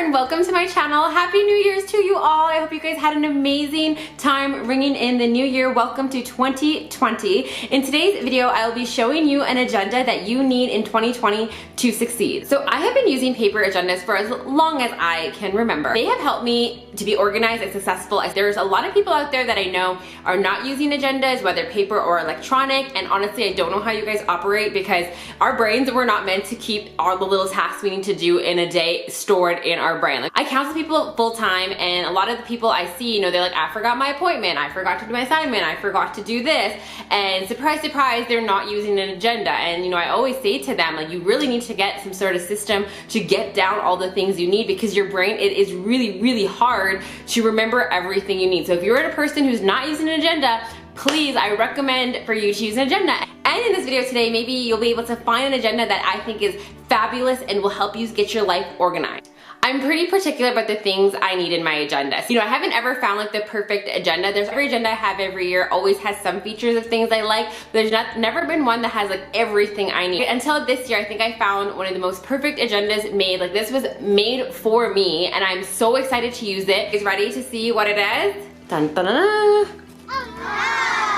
and welcome to my channel. Happy New Year's to you all. I hope you guys had an amazing time ringing in the new year. Welcome to 2020. In today's video, I will be showing you an agenda that you need in 2020 to succeed. So I have been using paper agendas for as long as I can remember. They have helped me to be organized and successful. There's a lot of people out there that I know are not using agendas, whether paper or electronic, and honestly, I don't know how you guys operate because our brains were not meant to keep all the little tasks we need to do in a day stored in our brain. Like, I counsel people full time, and a lot of the people I see, you know, they're like, I forgot my appointment, I forgot to do my assignment, I forgot to do this, and surprise, surprise, they're not using an agenda. And you know, I always say to them, like, you really need to get some sort of system to get down all the things you need, because your brain, it is really, really hard to remember everything you need. So if you're a person who's not using an agenda, please, I recommend for you to use an agenda. And in this video today, maybe you'll be able to find an agenda that I think is fabulous and will help you get your life organized. I'm pretty particular about the things I need in my agenda. You know, I haven't ever found like the perfect agenda. There's every agenda I have every year always has some features of things I like, but there's never been one that has like everything I need. Until this year, I think I found one of the most perfect agendas made. Like, this was made for me, and I'm so excited to use it. Is ready to see what it is? Dun, dun, dun, dun.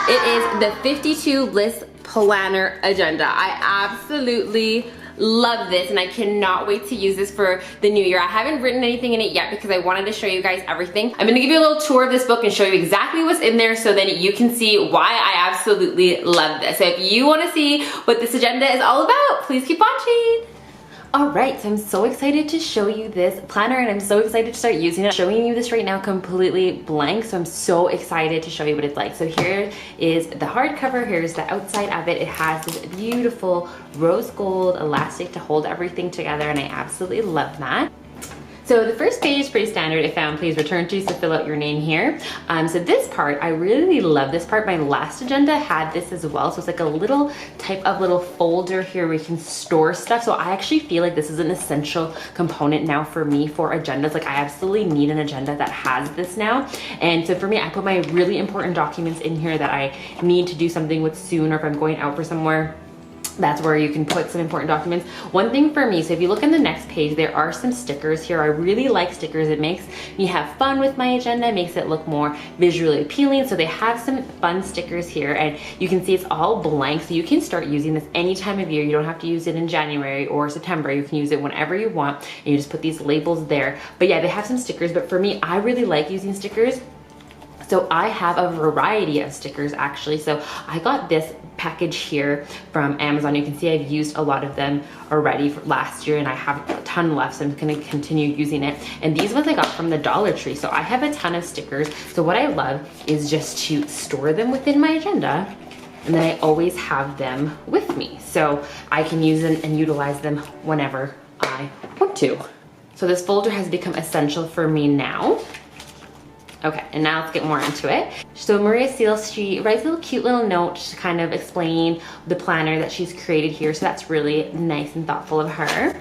It is the 52 Bliss Planner Agenda. I absolutely love this, and I cannot wait to use this for the new year. I haven't written anything in it yet because I wanted to show you guys everything. I'm gonna give you a little tour of this book and show you exactly what's in there so then you can see why I absolutely love this. So if you wanna see what this agenda is all about, please keep watching. Alright, so I'm so excited to show you this planner, and I'm so excited to start using it. I'm showing you this right now completely blank, so I'm so excited to show you what it's like. So here is the hardcover, here's the outside of it. It has this beautiful rose gold elastic to hold everything together, and I absolutely love that. So the first page is pretty standard. It found please return to, so fill out your name here. So this part, I really love this part. My last agenda had this as well. So it's like a little type of little folder here where you can store stuff. So I actually feel like this is an essential component now for me for agendas. Like, I absolutely need an agenda that has this now. And so for me, I put my really important documents in here that I need to do something with soon, or if I'm going out for somewhere, that's where you can put some important documents. One thing for me, so if you look in the next page, there are some stickers here. I really like stickers. It makes me have fun with my agenda. It makes it look more visually appealing. So they have some fun stickers here, and you can see it's all blank. So you can start using this any time of year. You don't have to use it in January or September. You can use it whenever you want, and you just put these labels there. But yeah, they have some stickers, but for me, I really like using stickers. So I have a variety of stickers actually. So I got this package here from Amazon. You can see I've used a lot of them already for last year, and I have a ton left, so I'm gonna continue using it. And these ones I got from the Dollar Tree. So I have a ton of stickers. So what I love is just to store them within my agenda, and then I always have them with me. So I can use them and utilize them whenever I want to. So this folder has become essential for me now. Okay, and now let's get more into it. So Maria Seals, she writes a little cute little note to kind of explain the planner that she's created here. So that's really nice and thoughtful of her.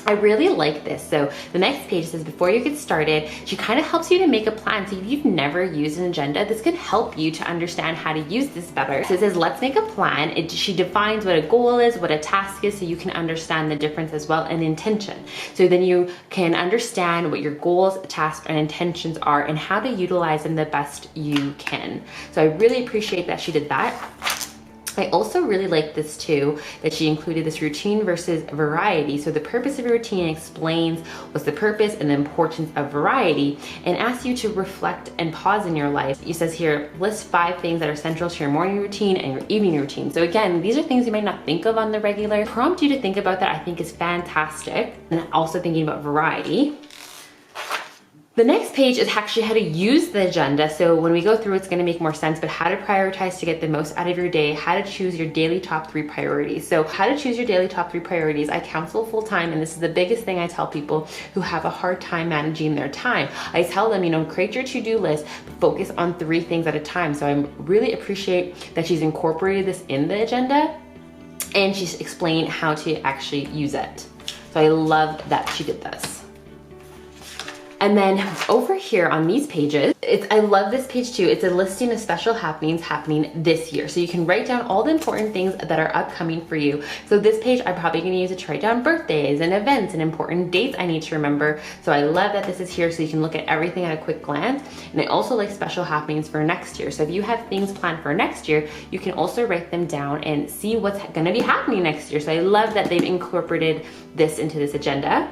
I really like this. So the next page says, before you get started, she kind of helps you to make a plan. So if you've never used an agenda, this could help you to understand how to use this better. So it says, let's make a plan. She defines what a goal is, what a task is, so you can understand the difference as well, and intention. So then you can understand what your goals, tasks, and intentions are, and how to utilize them the best you can. So I really appreciate that she did that. I also really like this too, that she included this routine versus variety. So the purpose of your routine explains what's the purpose and the importance of variety, and asks you to reflect and pause in your life. It says here, list 5 things that are central to your morning routine and your evening routine. So again, these are things you might not think of on the regular. Prompt you to think about that, I think, is fantastic. And also thinking about variety. The next page is actually how to use the agenda. So when we go through, it's gonna make more sense, but how to prioritize to get the most out of your day, how to choose your daily top 3 priorities. So how to choose your daily top 3 priorities. I counsel full time, and this is the biggest thing I tell people who have a hard time managing their time. I tell them, you know, create your to-do list, but focus on 3 things at a time. So I really appreciate that she's incorporated this in the agenda, and she's explained how to actually use it. So I love that she did this. And then over here on these pages, I love this page too. It's a listing of special happenings happening this year. So you can write down all the important things that are upcoming for you. So this page, I'm probably gonna use it to write down birthdays and events and important dates I need to remember. So I love that this is here so you can look at everything at a quick glance. And I also like special happenings for next year. So if you have things planned for next year, you can also write them down and see what's gonna be happening next year. So I love that they've incorporated this into this agenda.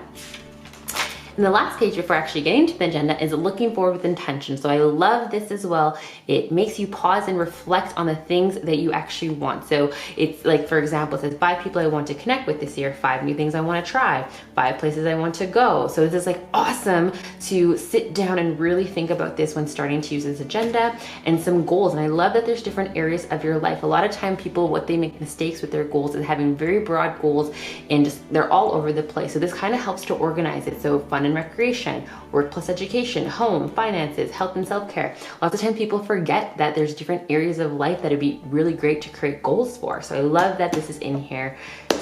And the last page before actually getting to the agenda is looking forward with intention. So I love this as well. It makes you pause and reflect on the things that you actually want. So it's like, for example, it says 5 people I want to connect with this year, 5 new things I want to try, 5 places I want to go. So this is like awesome to sit down and really think about this when starting to use this agenda, and some goals. And I love that there's different areas of your life. A lot of time people, what they make mistakes with their goals is having very broad goals and just they're all over the place. So this kind of helps to organize it. So fun and recreation, work plus education, home, finances, health and self-care. Lots of times people forget that there's different areas of life that would be really great to create goals for. So I love that this is in here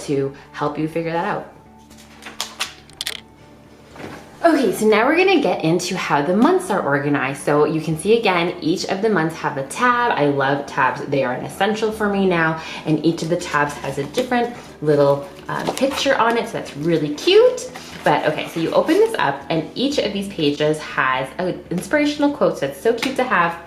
to help you figure that out. Okay, so now we're gonna get into how the months are organized. So you can see again, each of the months have a tab. I love tabs. They are an essential for me now. And each of the tabs has a different little picture on it. So that's really cute. But okay, so you open this up and each of these pages has an inspirational quote. So that's so cute to have.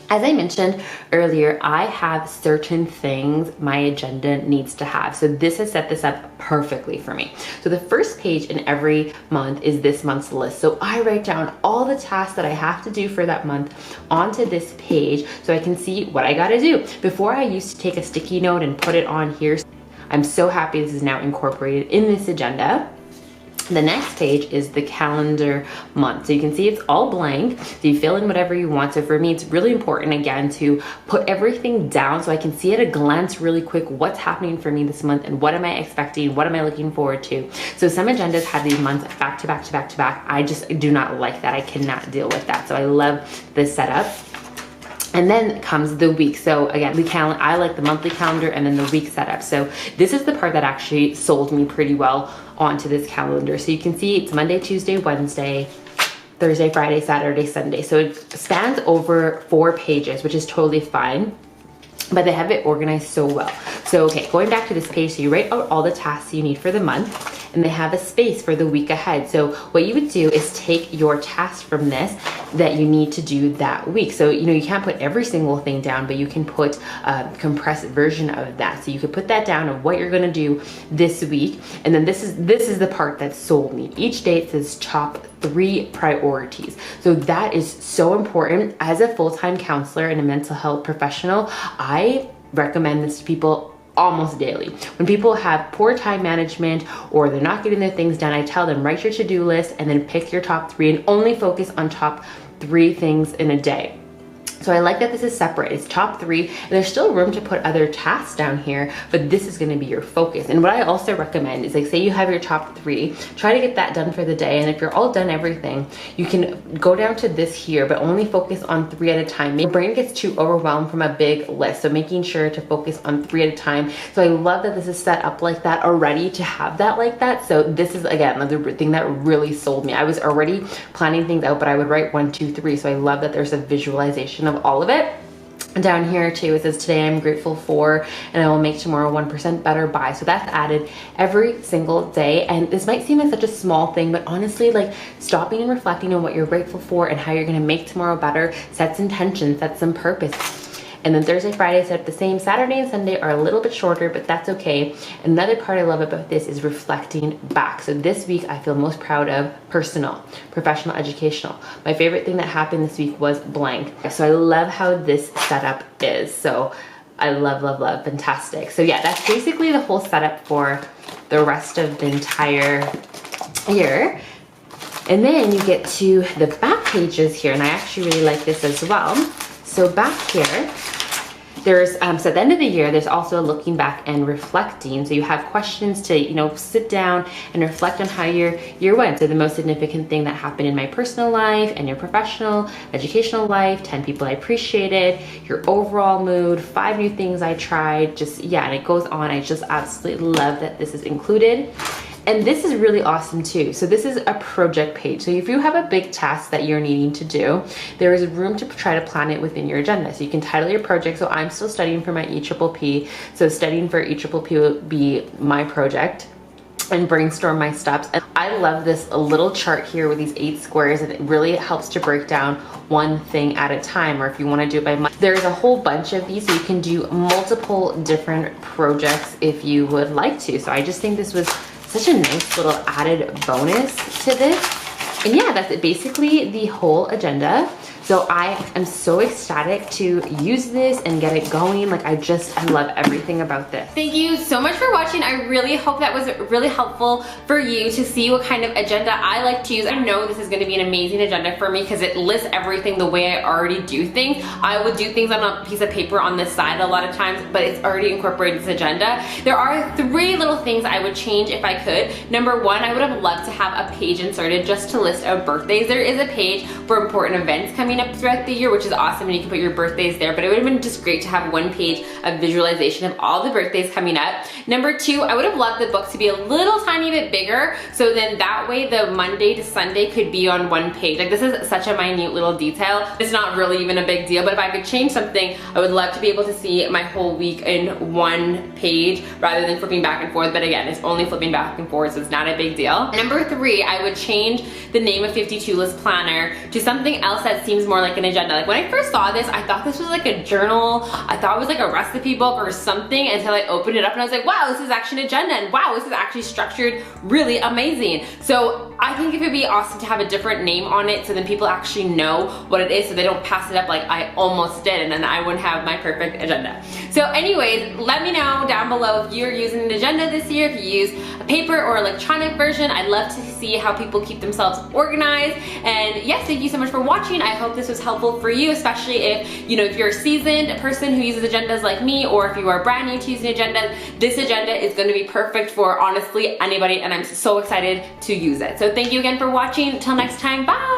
As I mentioned earlier, I have certain things my agenda needs to have. So this has set this up perfectly for me. So the first page in every month is this month's list. So I write down all the tasks that I have to do for that month onto this page so I can see what I gotta do. Before I used to take a sticky note and put it on here. I'm so happy this is now incorporated in this agenda. The next page is the calendar month. So you can see it's all blank. So you fill in whatever you want. So for me, it's really important again to put everything down so I can see at a glance really quick what's happening for me this month and what am I expecting, what am I looking forward to. So some agendas have these months back to back to back to back. I just do not like that. I cannot deal with that. So I love this setup. And then comes the week. So again, I like the monthly calendar and then the week setup. So this is the part that actually sold me pretty well onto this calendar. So you can see it's Monday, Tuesday, Wednesday, Thursday, Friday, Saturday, Sunday. So it spans over 4 pages, which is totally fine. But they have it organized so well. So okay, going back to this page, so you write out all the tasks you need for the month, and they have a space for the week ahead. So what you would do is take your tasks from this that you need to do that week. So you can't put every single thing down, but you can put a compressed version of that. So you could put that down of what you're gonna do this week, and then this is the part that sold me. Each day it says top 3 priorities. So that is so important. As a full-time counselor and a mental health professional, I recommend this to people almost daily. When people have poor time management or they're not getting their things done, I tell them write your to-do list and then pick your top 3 and only focus on top 3 things in a day. So I like that this is separate. It's top 3, and there's still room to put other tasks down here, but this is gonna be your focus. And what I also recommend is, like, say you have your top 3, try to get that done for the day. And if you're all done everything, you can go down to this here, but only focus on 3 at a time. Your brain gets too overwhelmed from a big list. So making sure to focus on 3 at a time. So I love that this is set up like that already to have that like that. So this is, again, another thing that really sold me. I was already planning things out, but I would write 1, 2, 3. So I love that there's a visualization of all of it. Down here too, it says today I'm grateful for, and I will make tomorrow 1% better by. So that's added every single day. And this might seem like such a small thing, but honestly, like stopping and reflecting on what you're grateful for and how you're gonna make tomorrow better sets intention, sets some purpose. And then Thursday, Friday set up the same. Saturday and Sunday are a little bit shorter, but that's okay. Another part I love about this is reflecting back. So this week I feel most proud of personal, professional, educational. My favorite thing that happened this week was blank. So I love how this setup is. So I love, love, love, fantastic. So yeah, that's basically the whole setup for the rest of the entire year. And then you get to the back pages here, and I actually really like this as well. So back here, there's, so at the end of the year, there's also looking back and reflecting. So you have questions to, sit down and reflect on how your year went. So the most significant thing that happened in my personal life and your professional, educational life, 10 people I appreciated, your overall mood, 5 new things I tried, and it goes on. I just absolutely love that this is included. And this is really awesome too. So this is a project page. So if you have a big task that you're needing to do, there is room to try to plan it within your agenda. So you can title your project. So I'm still studying for my EPPP. So studying for EPPP will be my project, and brainstorm my steps. And I love this little chart here with these 8 squares, and it really helps to break down one thing at a time, or if you want to do it by month. There's a whole bunch of these, so you can do multiple different projects if you would like to. So I just think this was such a nice little added bonus to this. And yeah, that's basically the whole agenda. So I am so ecstatic to use this and get it going. Like I love everything about this. Thank you so much for watching. I really hope that was really helpful for you to see what kind of agenda I like to use. I know this is gonna be an amazing agenda for me because it lists everything the way I already do things. I would do things on a piece of paper on this side a lot of times, but it's already incorporated this agenda. There are 3 little things I would change if I could. Number 1, I would have loved to have a page inserted just to list out birthdays. There is a page for important events coming up throughout the year, which is awesome, and you can put your birthdays there, but it would have been just great to have 1 page of visualization of all the birthdays coming up. Number 2, I would have loved the book to be a little tiny bit bigger, so then that way the Monday to Sunday could be on 1 page. Like this is such a minute little detail. It's not really even a big deal, but if I could change something, I would love to be able to see my whole week in 1 page rather than flipping back and forth, but again, it's only flipping back and forth, so it's not a big deal. Number 3, I would change the name of 52 List Planner to something else that seems more like an agenda. Like when I first saw this, I thought this was like a journal. I thought it was like a recipe book or something until I opened it up and I was like, wow, this is actually an agenda, and wow, this is actually structured really amazing. So I think it would be awesome to have a different name on it so then people actually know what it is, so they don't pass it up like I almost did and then I wouldn't have my perfect agenda. So anyways, let me know down below if you're using an agenda this year, if you use a paper or electronic version. I'd love to see how people keep themselves organized. And yes, thank you so much for watching. I hope this was helpful for you, especially if you're a seasoned person who uses agendas like me, or if you are brand new to using agendas. This agenda is going to be perfect for honestly anybody, and I'm so excited to use it. So thank you again for watching. Until next time, bye.